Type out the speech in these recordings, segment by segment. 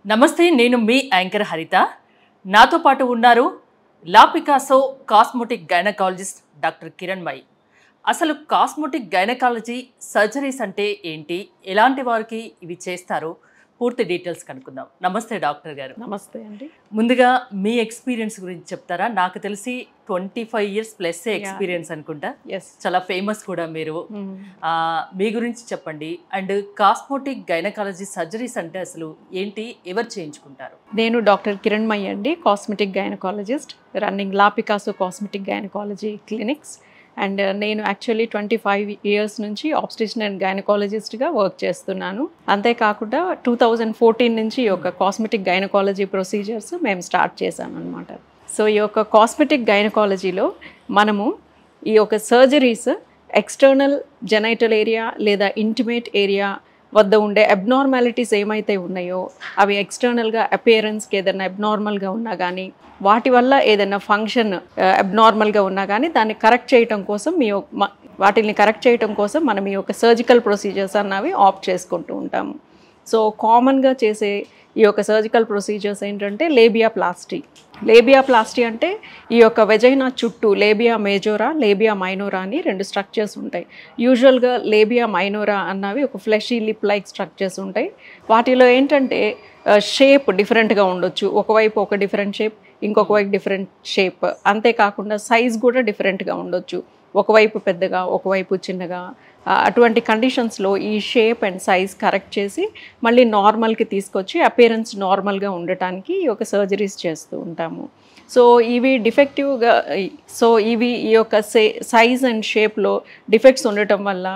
నమస్తే, నేను మీ యాంకర్ హరిత. నాతో పాటు ఉన్నారు La Picasso cosmetic gynaecologist doctor Kiranmayi. అసలు కాస్మెటిక్ గైనకాలజీ సర్జరీస్ అంటే ఏంటి, ఎలాంటి వారికి ఇవి చేస్తారు, పూర్తి డీటెయిల్స్ కనుక్కుందాం. నమస్తే డాక్టర్ గారు. నమస్తే అండి. ముందుగా మీ ఎక్స్పీరియన్స్ గురించి చెప్తారా? నాకు తెలిసి 25 years ప్లస్ ఎక్స్పీరియన్స్ అనుకుంటా. చాలా ఫేమస్ కూడా మీరు. మీ గురించి చెప్పండి. అండ్ కాస్మెటిక్ గైనకాలజీ సర్జరీస్ అంటే అసలు ఏంటి, ఎవరు చేయించుకుంటారు? నేను డాక్టర్ కిరణ్మయి అండి, cosmetic gynaecologist, running law Picasso cosmetic gynaecology clinics. And నేను యాక్చువల్లీ 25 years నుంచి ఆబ్స్టిషన్ అండ్ గైనకాలజిస్ట్గా వర్క్ చేస్తున్నాను. అంతేకాకుండా 2014 నుంచి ఈ యొక్క కాస్మెటిక్ గైనకాలజీ ప్రొసీజర్స్ మేము స్టార్ట్ చేసామన్నమాట. సో ఈ యొక్క కాస్మెటిక్ గైనకాలజీలో మనము ఈ యొక్క సర్జరీస్ ఎక్స్టర్నల్ జెనైటల్ ఏరియా లేదా ఇంటిమేట్ ఏరియా వద్ద ఉండే అబ్నార్మాలిటీస్ ఏమైతే ఉన్నాయో అవి ఎక్స్టర్నల్గా అపియరెన్స్కి ఏదైనా అబ్నార్మల్గా ఉన్నా కానీ, వాటి వల్ల ఏదైనా ఫంక్షన్ అబ్నార్మల్గా ఉన్నా కానీ దాన్ని కరెక్ట్ చేయటం కోసం వాటిని కరెక్ట్ చేయటం కోసం మనం ఈ యొక్క సర్జికల్ ప్రొసీజర్స్ అన్నవి ఆప్ట్ చేసుకుంటూ ఉంటాము. సో కామన్గా చేసే ఈ యొక్క సర్జికల్ ప్రొసీజర్స్ ఏంటంటే లేబియాప్లాస్టీ. లేబియాప్లాస్టీ అంటే ఈ యొక్క వెజైనా చుట్టూ లేబియా మేజోరా, లేబియా మైనోరా అని 2 స్ట్రక్చర్స్ ఉంటాయి. యూజువల్గా లేబియా మైనోరా అన్నవి ఒక ఫ్లెషీ లిప్ లైక్ స్ట్రక్చర్స్ ఉంటాయి. వాటిలో ఏంటంటే షేప్ డిఫరెంట్గా ఉండొచ్చు. ఒకవైపు ఒక డిఫరెంట్ షేప్, ఇంకొక వైపు డిఫరెంట్ షేప్. అంతేకాకుండా సైజ్ కూడా డిఫరెంట్గా ఉండొచ్చు. ఒకవైపు పెద్దగా, ఒకవైపు చిన్నగా. అటువంటి కండిషన్స్లో ఈ షేప్ అండ్ సైజ్ కరెక్ట్ చేసి మళ్ళీ నార్మల్కి తీసుకొచ్చి అపియరెన్స్ నార్మల్గా ఉండటానికి ఈ యొక్క సర్జరీస్ చేస్తూ ఉంటాము. సో ఇవి డిఫెక్టివ్గా ఈ యొక్క సైజ్ అండ్ షేప్లో డిఫెక్ట్స్ ఉండటం వల్ల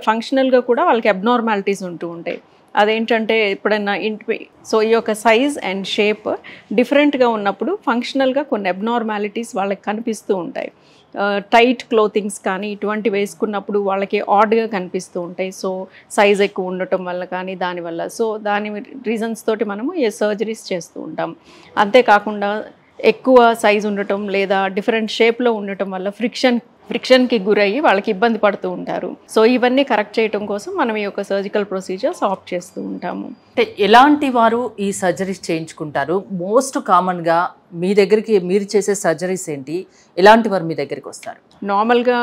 ఫంక్షనల్గా కూడా వాళ్ళకి అబ్నార్మాలిటీస్ ఉంటూ ఉంటాయి. అదేంటంటే ఎప్పుడైనా సో ఈ యొక్క సైజ్ అండ్ షేప్ డిఫరెంట్గా ఉన్నప్పుడు ఫంక్షనల్గా కొన్ని అబ్నార్మాలిటీస్ వాళ్ళకి కనిపిస్తూ ఉంటాయి. టైట్ క్లోతింగ్స్ కానీ ఇటువంటి వేసుకున్నప్పుడు వాళ్ళకి ఆడ్గా కనిపిస్తూ ఉంటాయి. సో సైజ్ ఎక్కువ ఉండటం వల్ల కానీ దానివల్ల, సో దాని రీజన్స్ తోటి మనము ఈ సర్జరీస్ చేస్తూ ఉంటాం. అంతేకాకుండా ఎక్కువ సైజ్ ఉండటం లేదా డిఫరెంట్ షేప్లో ఉండటం వల్ల ఫ్రిక్షన్కి గురయ్యి వాళ్ళకి ఇబ్బంది పడుతూ ఉంటారు. సో ఇవన్నీ కరెక్ట్ చేయడం కోసం మనం ఈ యొక్క సర్జికల్ ప్రొసీజర్స్ ఆప్ట్ చేస్తూ ఉంటాము. అంటే ఎలాంటి వారు ఈ సర్జరీస్ చేయించుకుంటారు? మోస్ట్ కామన్గా మీ దగ్గరికి మీరు చేసే సర్జరీస్ ఏంటి, ఎలాంటి వారు మీ దగ్గరికి వస్తారు? నార్మల్గా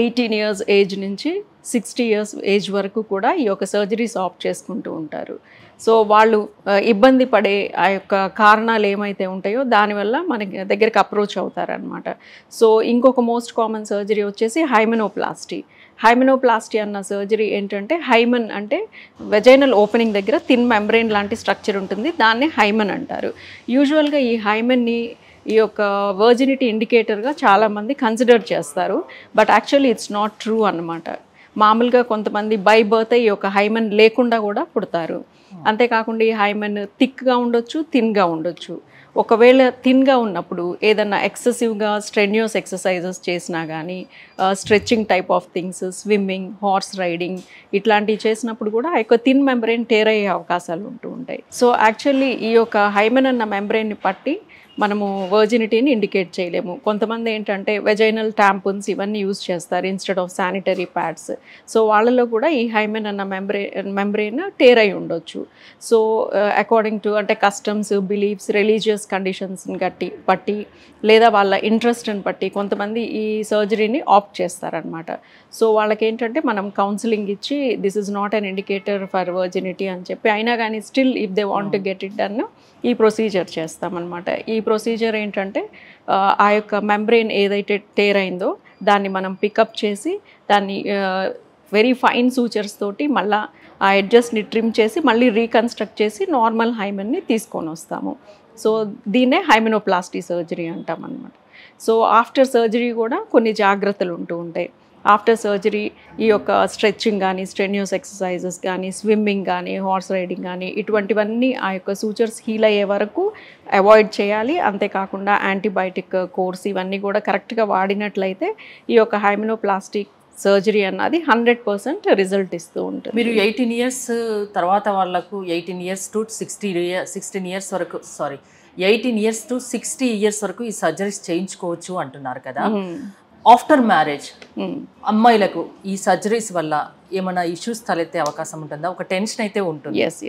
18 years ఏజ్ నుంచి 60 years ఏజ్ వరకు కూడా ఈ యొక్క సర్జరీస్ ఆప్ట్ చేసుకుంటూ ఉంటారు. సో వాళ్ళు ఇబ్బంది పడే ఆ యొక్క కారణాలు ఏమైతే ఉంటాయో దానివల్ల మనకి దగ్గరికి అప్రోచ్ అవుతారనమాట. సో ఇంకొక మోస్ట్ కామన్ సర్జరీ వచ్చేసి హైమెనోప్లాస్టీ. హైమెనోప్లాస్టీ అన్న సర్జరీ ఏంటంటే, హైమన్ అంటే వెజైనల్ ఓపెనింగ్ దగ్గర థిన్ మెంబ్రెయిన్ లాంటి స్ట్రక్చర్ ఉంటుంది, దాన్నే హైమన్ అంటారు. యూజువల్గా ఈ హైమన్ని ఈ యొక్క వర్జినిటీ ఇండికేటర్గా చాలామంది కన్సిడర్ చేస్తారు. But actually it's not true అన్నమాట. మామూలుగా కొంతమంది బై బర్త్ ఈ యొక్క హైమన్ లేకుండా కూడా పుడతారు. అంతేకాకుండా ఈ హైమన్ థిక్గా ఉండొచ్చు, థిన్గా ఉండొచ్చు. ఒకవేళ థిన్గా ఉన్నప్పుడు ఏదన్నా ఎక్సెసివ్గా స్ట్రెన్యూస్ ఎక్సర్సైజెస్ చేసినా కానీ, stretching type of things, swimming, horse riding ఇట్లాంటివి చేసినప్పుడు కూడా ఆ యొక్క థిన్ మెంబ్రెయిన్ టేర్ అయ్యే అవకాశాలు ఉంటూ ఉంటాయి. సో యాక్చువల్లీ ఈ యొక్క హైమన్ అన్న మెంబ్రెయిన్ని పట్టి మనము వర్జినిటీని ఇండికేట్ చేయలేము. కొంతమంది ఏంటంటే వెజైనల్ టాంపన్స్ ఇవన్నీ యూజ్ చేస్తారు instead of sanitary pads. So వాళ్ళలో కూడా ఈ హైమెన్ అన్న మెంబ్రెయిన్ టేర్ అయి ఉండొచ్చు. సో అకార్డింగ్ టు అంటే కస్టమ్స్, బిలీఫ్స్, రిలీజియస్ కండిషన్స్ని బట్టి లేదా వాళ్ళ ఇంట్రెస్ట్ని బట్టి కొంతమంది ఈ సర్జరీని ఆప్ట్ చేస్తారనమాట. సో వాళ్ళకి ఏంటంటే మనం కౌన్సిలింగ్ ఇచ్చి this is not an indicator for virginity అని చెప్పి, అయినా కానీ still if they want to get it done ఈ ప్రొసీజర్ చేస్తామన్నమాట. ఈ ప్రొసీజర్ ఏంటంటే ఆ యొక్క మెంబ్రెయిన్ ఏదైతే టేర్ అయిందో దాన్ని మనం పికప్ చేసి దాన్ని వెరీ ఫైన్ సూచర్స్ తోటి మళ్ళీ ఆ ఎడ్జస్ట్ని ట్రిమ్ చేసి మళ్ళీ రీకన్స్ట్రక్ట్ చేసి నార్మల్ హైమెన్ని తీసుకొని వస్తాము. సో దీన్నే హైమెనోప్లాస్టీ సర్జరీ అంటాం అన్నమాట. సో ఆఫ్టర్ సర్జరీ కూడా కొన్ని జాగ్రత్తలు ఉంటూ ఉంటాయి. ఆఫ్టర్ సర్జరీ ఈ యొక్క స్ట్రెచ్చింగ్ కానీ, స్ట్రెన్యూస్ ఎక్సర్సైజెస్ కానీ, స్విమ్మింగ్ కానీ, హార్స్ రైడింగ్ కానీ ఇటువంటివన్నీ ఆ యొక్క సూచర్స్ హీల్ అయ్యే వరకు అవాయిడ్ చేయాలి. అంతేకాకుండా యాంటీబయాటిక్ కోర్స్ ఇవన్నీ కూడా కరెక్ట్గా వాడినట్లయితే ఈ యొక్క హైమెనోప్లాస్టిక్ సర్జరీ అన్నది 100% రిజల్ట్ ఇస్తూ ఉంటుంది. మీరు 18 years తర్వాత వాళ్ళకు 18 years to 16 years వరకు 18 years to 60 years వరకు ఈ సర్జరీస్ చేయించుకోవచ్చు అంటున్నారు కదా. ఆఫ్టర్ మ్యారేజ్ అమ్మాయిలకు ఈ సర్జరీస్ వల్ల ఏమైనా ఇష్యూస్ తలెత్తే అవకాశం ఉంటుందా? ఒక టెన్షన్ అయితే ఉంటుంది. ఎస్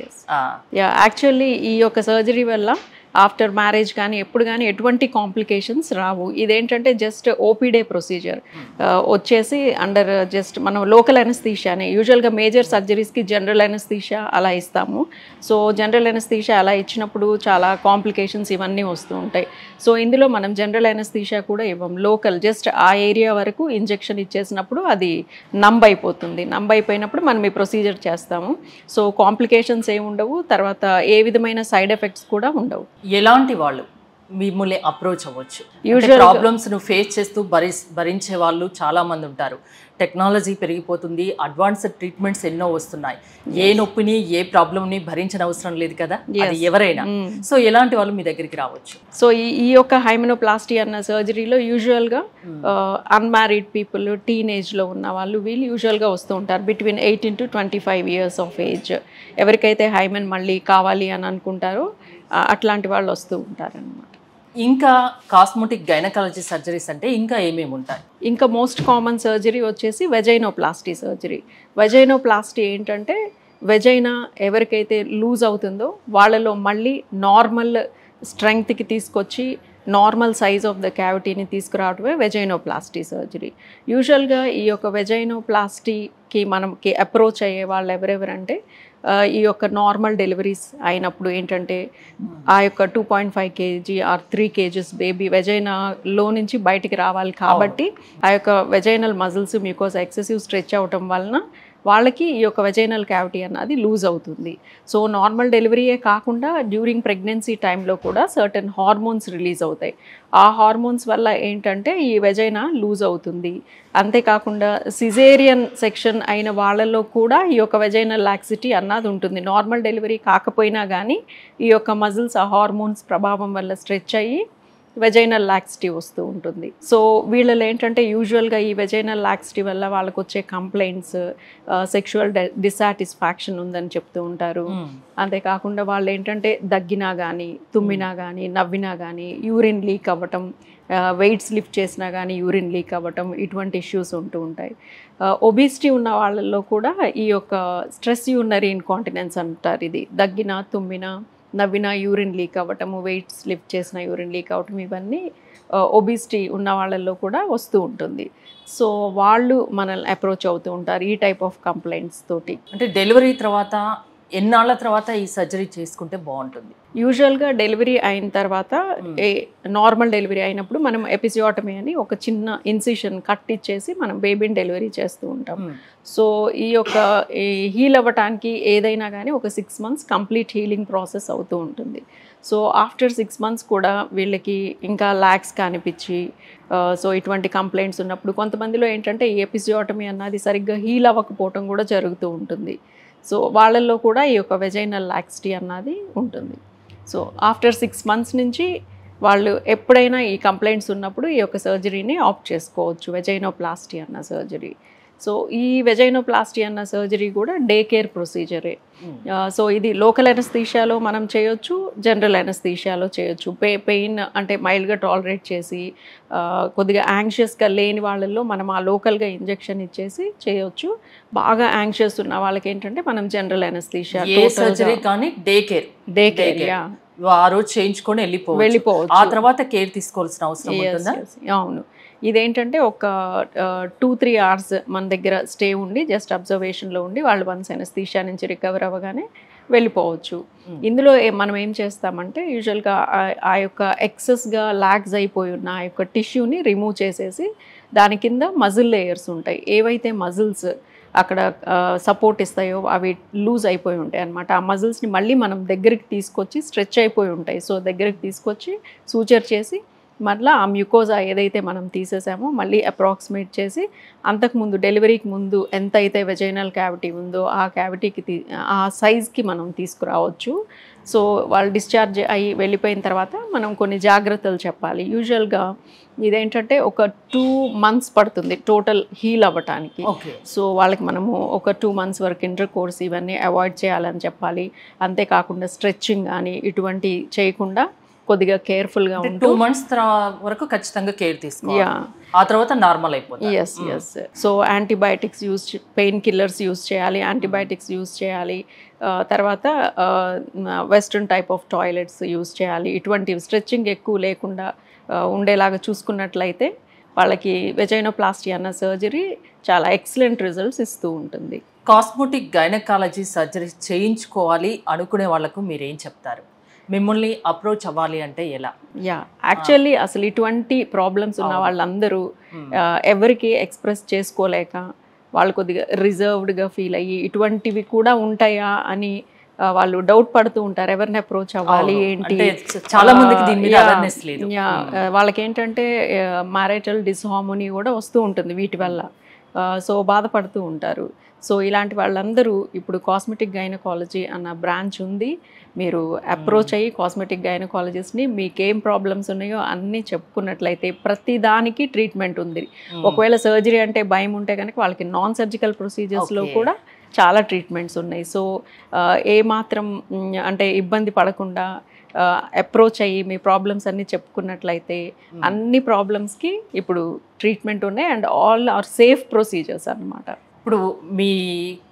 యాక్చువల్లీ ఈ యొక్క సర్జరీ వల్ల ఆఫ్టర్ మ్యారేజ్ కానీ ఎప్పుడు కానీ ఎటువంటి కాంప్లికేషన్స్ రావు. ఇదేంటంటే జస్ట్ ఓపీడే ప్రొసీజర్ వచ్చేసి అండర్ జస్ట్ మనం లోకల్ అనస్థీషియానే. యూజువల్గా మేజర్ సర్జరీస్కి జనరల్ అనస్థీషియా అలా ఇస్తాము. సో జనరల్ అనస్థీషియా అలా ఇచ్చినప్పుడు చాలా కాంప్లికేషన్స్ ఇవన్నీ వస్తూ ఉంటాయి. సో ఇందులో మనం జనరల్ అనస్థీషియా కూడా ఇవ్వం. లోకల్ జస్ట్ ఆ ఏరియా వరకు ఇంజెక్షన్ ఇచ్చేసినప్పుడు అది నంబ్ అయిపోతుంది. నంబ్ అయిపోయినప్పుడు మనం ఈ ప్రొసీజర్ చేస్తాము. సో కాంప్లికేషన్స్ ఏమి ఉండవు, తర్వాత ఏ విధమైన సైడ్ ఎఫెక్ట్స్ కూడా ఉండవు. ఎలాంటి వాళ్ళు మిమ్మల్ని అప్రోచ్ అవ్వచ్చు? ప్రాబ్లమ్స్ ను ఫేస్ చేస్తూ భరించే వాళ్ళు చాలా మంది ఉంటారు. టెక్నాలజీ పెరిగిపోతుంది, అడ్వాన్స్డ్ ట్రీట్మెంట్స్ ఎన్నో వస్తున్నాయి. ఏ నొప్పిని ఏ ప్రాబ్లమ్ని భరించిన అవసరం లేదు కదా, అది ఎవరైనా. సో ఎలాంటి వాళ్ళు మీ దగ్గరికి రావచ్చు? సో ఈ యొక్క హైమెనోప్లాస్టీ అన్న సర్జరీలో యూజువల్గా అన్మ్యారీడ్ పీపుల్, టీనేజ్లో ఉన్న వాళ్ళు వీళ్ళు యూజువల్గా వస్తూ ఉంటారు. Between 18 to 25 years of age. ఎవరికైతే హైమెన్ మళ్ళీ కావాలి అని అనుకుంటారో అట్లాంటి వాళ్ళు వస్తూ ఉంటారనమాట. ఇంకా కాస్మెటిక్ గైనకాలజీ సర్జరీస్ అంటే ఇంకా ఏమేమి ఉంటాయి? ఇంకా మోస్ట్ కామన్ సర్జరీ వచ్చేసి వెజైనోప్లాస్టీ సర్జరీ. వెజైనోప్లాస్టీ ఏంటంటే వెజైనా ఎవరికైతే లూజ్ అవుతుందో వాళ్ళలో మళ్ళీ నార్మల్ స్ట్రెంగ్త్కి తీసుకొచ్చి నార్మల్ సైజ్ ఆఫ్ ద క్యావిటీని తీసుకురావడమే వెజైనోప్లాస్టీ సర్జరీ. యూజువల్గా ఈ యొక్క వెజైనోప్లాస్టీకి మనకి అప్రోచ్ అయ్యే వాళ్ళు ఎవరెవరంటే ఈ యొక్క నార్మల్ డెలివరీస్ అయినప్పుడు ఏంటంటే ఆ యొక్క 2.5 kg ఆర్ 3 kgs బేబీ వెజైనాలో నుంచి బయటికి రావాలి కాబట్టి ఆ యొక్క vaginal muscles mucosa excessive stretch అవటం వలన వాళ్ళకి ఈ యొక్క వెజైనల్ క్యావిటీ అన్నది లూజ్ అవుతుంది. సో నార్మల్ డెలివరీయే కాకుండా డ్యూరింగ్ ప్రెగ్నెన్సీ టైంలో కూడా సర్టన్ హార్మోన్స్ రిలీజ్ అవుతాయి. ఆ హార్మోన్స్ వల్ల ఏంటంటే ఈ వెజైనా లూజ్ అవుతుంది. అంతేకాకుండా సిజేరియన్ సెక్షన్ అయిన వాళ్ళలో కూడా ఈ యొక్క వెజైనల్ లాక్సిటీ అన్నది ఉంటుంది. నార్మల్ డెలివరీ కాకపోయినా కానీ ఈ యొక్క మజిల్స్ ఆ హార్మోన్స్ ప్రభావం వల్ల స్ట్రెచ్ అయ్యి వెజైనల్ లాక్సిటీ వస్తూ ఉంటుంది. సో వీళ్ళలో ఏంటంటే యూజువల్గా ఈ వెజైనల్ లాక్సిటీ వల్ల వాళ్ళకు వచ్చే కంప్లైంట్స్ సెక్షువల్ డిసాటిస్ఫాక్షన్ ఉందని చెప్తూ ఉంటారు. అంతేకాకుండా వాళ్ళు ఏంటంటే దగ్గినా కానీ, తుమ్మినా కానీ, నవ్వినా కానీ, యూరిన్ లీక్ అవ్వటం, వెయిట్స్ లిఫ్ట్ చేసినా కానీ యూరిన్ లీక్ అవ్వటం, ఇటువంటి ఇష్యూస్ ఉంటూ ఉంటాయి. ఒబిసిటీ ఉన్న వాళ్ళల్లో కూడా ఈ యొక్క స్ట్రెస్ యూరినరీ ఇన్కాంటినెన్స్ అంటారు. ఇది దగ్గినా, తుమ్మినా, నవ్విన యూరిన్ లీక్ అవ్వటము, వెయిట్స్ లిఫ్ట్ చేసిన యూరిన్ లీక్ అవ్వటం, ఇవన్నీ ఒబిసిటీ ఉన్న వాళ్ళల్లో కూడా వస్తూ ఉంటుంది. సో వాళ్ళు మనల్ని అప్రోచ్ అవుతూ ఉంటారు ఈ టైప్ ఆఫ్ కంప్లైంట్స్ తోటి. అంటే డెలివరీ తర్వాత ఎన్నాళ్ళ తర్వాత ఈ సర్జరీ చేసుకుంటే బాగుంటుంది? యూజువల్గా డెలివరీ అయిన తర్వాత నార్మల్ డెలివరీ అయినప్పుడు మనం ఎపిసియోటమీ అని ఒక చిన్న ఇన్సిషన్ కట్ ఇచ్చేసి మనం బేబీని డెలివరీ చేస్తూ ఉంటాం. సో ఈ యొక్క హీల్ అవ్వటానికి ఏదైనా కానీ ఒక 6 months కంప్లీట్ హీలింగ్ ప్రాసెస్ అవుతూ ఉంటుంది. సో ఆఫ్టర్ 6 months కూడా వీళ్ళకి ఇంకా లాక్స్ కనిపించి సో ఇటువంటి కంప్లైంట్స్ ఉన్నప్పుడు కొంతమందిలో ఏంటంటే ఈ ఎపిసియోటమీ అన్నది సరిగ్గా హీల్ అవ్వకపోవటం కూడా జరుగుతూ ఉంటుంది. సో వాళ్ళల్లో కూడా ఈ యొక్క వెజైనల్ లాక్సిటీ అన్నది ఉంటుంది. సో ఆఫ్టర్ 6 months నుంచి వాళ్ళు ఎప్పుడైనా ఈ కంప్లైంట్స్ ఉన్నప్పుడు ఈ యొక్క సర్జరీని ఆప్ట్ చేసుకోవచ్చు, వెజైనోప్లాస్టీ అన్న సర్జరీ. సో ఈ వెజైనోప్లాస్టీ అన్న సర్జరీ కూడా డే కేర్ ప్రొసీజరే. సో ఇది లోకల్ అనస్థీషియాలో మనం చేయొచ్చు, జనరల్ అనస్థీషియాలో చేయొచ్చు. పెయిన్ అంటే మైల్డ్గా టాలరేట్ చేసి కొద్దిగా యాంగ్షియస్గా లేని వాళ్ళల్లో మనం ఆ లోకల్గా ఇంజెక్షన్ ఇచ్చేసి చేయొచ్చు. బాగా యాంగ్షియస్ ఉన్న వాళ్ళకి ఏంటంటే మనం జనరల్ అనస్థీషియా సర్జరీ కానీ డే కేర్ ఆ రోజు చేయించుకొని వెళ్ళిపోవచ్చు. ఆ తర్వాత కేర్ తీసుకోవాల్సిన అవసరం ఉంటుందా? అవును. ఇదేంటంటే ఒక 2-3 hours మన దగ్గర స్టే ఉండి జస్ట్ అబ్జర్వేషన్లో ఉండి వాళ్ళు వన్స్ అనస్థీషియా నుంచి రికవర్ అవ్వగానే వెళ్ళిపోవచ్చు. ఇందులో మనం ఏం చేస్తామంటే యూజువల్గా ఆ యొక్క ఎక్సెస్గా లాగ్స్ అయిపోయి ఉన్న ఆ యొక్క టిష్యూని రిమూవ్ చేసేసి దాని కింద మజిల్ లేయర్స్ ఉంటాయి. ఏవైతే మజిల్స్ అక్కడ సపోర్ట్ ఇస్తాయో అవి లూజ్ అయిపోయి ఉంటాయి అన్నమాట. ఆ మజిల్స్ని మళ్ళీ మనం దగ్గరికి తీసుకొచ్చి స్ట్రెచ్ అయిపోయి ఉంటాయి. సో దగ్గరికి తీసుకొచ్చి సూచర్ చేసి మళ్ళీ ఆ మ్యూకోజా ఏదైతే మనం తీసేసామో మళ్ళీ అప్రాక్సిమేట్ చేసి అంతకుముందు డెలివరీకి ముందు ఎంత అయితే వెజైనల్ క్యావిటీ ఉందో ఆ క్యావిటీకి ఆ సైజ్కి మనం తీసుకురావచ్చు. సో వాళ్ళు డిశ్చార్జ్ అయ్యి వెళ్ళిపోయిన తర్వాత మనం కొన్ని జాగ్రత్తలు చెప్పాలి. యూజువల్గా ఇదేంటంటే ఒక 2 months పడుతుంది టోటల్ హీల్ అవ్వటానికి. సో వాళ్ళకి మనము ఒక 2 months వరకు ఇంటర్ కోర్స్ ఇవన్నీ అవాయిడ్ చేయాలని చెప్పాలి. అంతేకాకుండా స్ట్రెచ్చింగ్ కానీ ఇటువంటి చేయకుండా కొద్దిగా కేర్ఫుల్గా ఉంటూ 2 months వరకు ఖచ్చితంగా కేర్ తీసుకోవాలి. యా ఆ తర్వాత నార్మల్ అయిపోతుంది. Yes yes so antibiotics use painkillers use చేయాలి, యాంటీబయాటిక్స్ యూజ్ చేయాలి, తర్వాత western type of toilets use చేయాలి. ఇటువంటివి స్ట్రెచ్చింగ్ ఎక్కువ లేకుండా ఉండేలాగా చూసుకున్నట్లయితే వాళ్ళకి వెజైనోప్లాస్టీ అన్న సర్జరీ చాలా ఎక్సలెంట్ రిజల్ట్స్ ఇస్తూ ఉంటుంది. కాస్మెటిక్ గైనకాలజీ సర్జరీ చేయించుకోవాలి అనుకునే వాళ్ళకు మీరేం చెప్తారు? మిమ్మల్ని అప్రోచ్ అవ్వాలి అంటే ఎలా? యా యాక్చువల్లీ అసలు ఇటువంటి ప్రాబ్లమ్స్ ఉన్న వాళ్ళందరూ ఎవరికి ఎక్స్ప్రెస్ చేసుకోలేక వాళ్ళు కొద్దిగా రిజర్వ్డ్గా ఫీల్ అయ్యి ఇటువంటివి కూడా ఉంటాయా అని వాళ్ళు డౌట్ పడుతూ ఉంటారు. ఎవరిని అప్రోచ్ అవ్వాలి ఏంటి, చాలా మందికి దీని మీద అవేర్నెస్ లేదు. వాళ్ళకి ఏంటంటే మ్యారిటల్ డిస్హార్మోనీ కూడా వస్తూ ఉంటుంది వీటి వల్ల. సో బాధపడుతూ ఉంటారు. సో ఇలాంటి వాళ్ళందరూ ఇప్పుడు కాస్మెటిక్ గైనకాలజీ అన్న బ్రాంచ్ ఉంది. మీరు అప్రోచ్ అయ్యి కాస్మెటిక్ గైనకాలజిస్ట్ని మీకేం ప్రాబ్లమ్స్ ఉన్నాయో అన్నీ చెప్పుకున్నట్లయితే ప్రతి దానికి ట్రీట్మెంట్ ఉంది. ఒకవేళ సర్జరీ అంటే భయం ఉంటే కనుక వాళ్ళకి నాన్ సర్జికల్ ప్రొసీజర్స్లో కూడా చాలా ట్రీట్మెంట్స్ ఉన్నాయి. సో ఏమాత్రం అంటే ఇబ్బంది పడకుండా అప్రోచ్ అయ్యి మీ ప్రాబ్లమ్స్ అన్నీ చెప్పుకున్నట్లయితే అన్ని ప్రాబ్లమ్స్కి ఇప్పుడు ట్రీట్మెంట్ ఉన్నాయి and all are safe procedures అన్నమాట. ఇప్పుడు మీ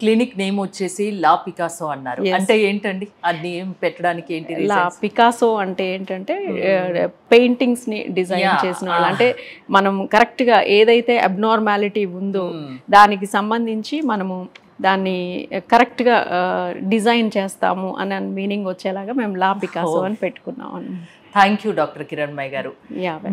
క్లినిక్ నేమ్ వచ్చేసి లా పికాసో అన్నారు. అంటే ఏంటండి ఆ నేమ్ పెట్టడానికి ఏంటి? లా పికాసో అంటే ఏంటంటే పెయింటింగ్స్ని డిజైన్ చేసిన వాళ్ళు. అంటే మనం కరెక్ట్గా ఏదైతే అబ్నార్మాలిటీ ఉందో దానికి సంబంధించి మనము దాన్ని కరెక్ట్గా డిజైన్ చేస్తాము అనే మీనింగ్ వచ్చేలాగా మేము లా పికాసో అని పెట్టుకున్నాం. థ్యాంక్ యూ డాక్టర్ కిరణ్మయి గారు.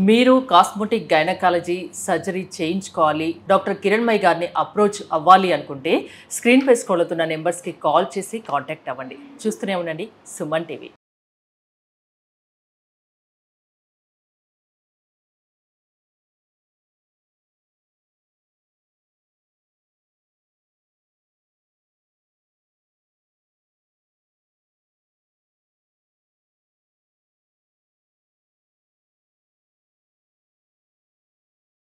మీరు కాస్మెటిక్ గైనకాలజీ సర్జరీ చేయించుకోవాలి, డాక్టర్ కిరణ్మయి గారిని అప్రోచ్ అవ్వాలి అనుకుంటే స్క్రీన్ పై స్క్రోల్ అవుతున్న నెంబర్స్కి కాల్ చేసి కాంటాక్ట్ అవ్వండి. చూస్తూనే ఉండండి సుమన్ టీవీ.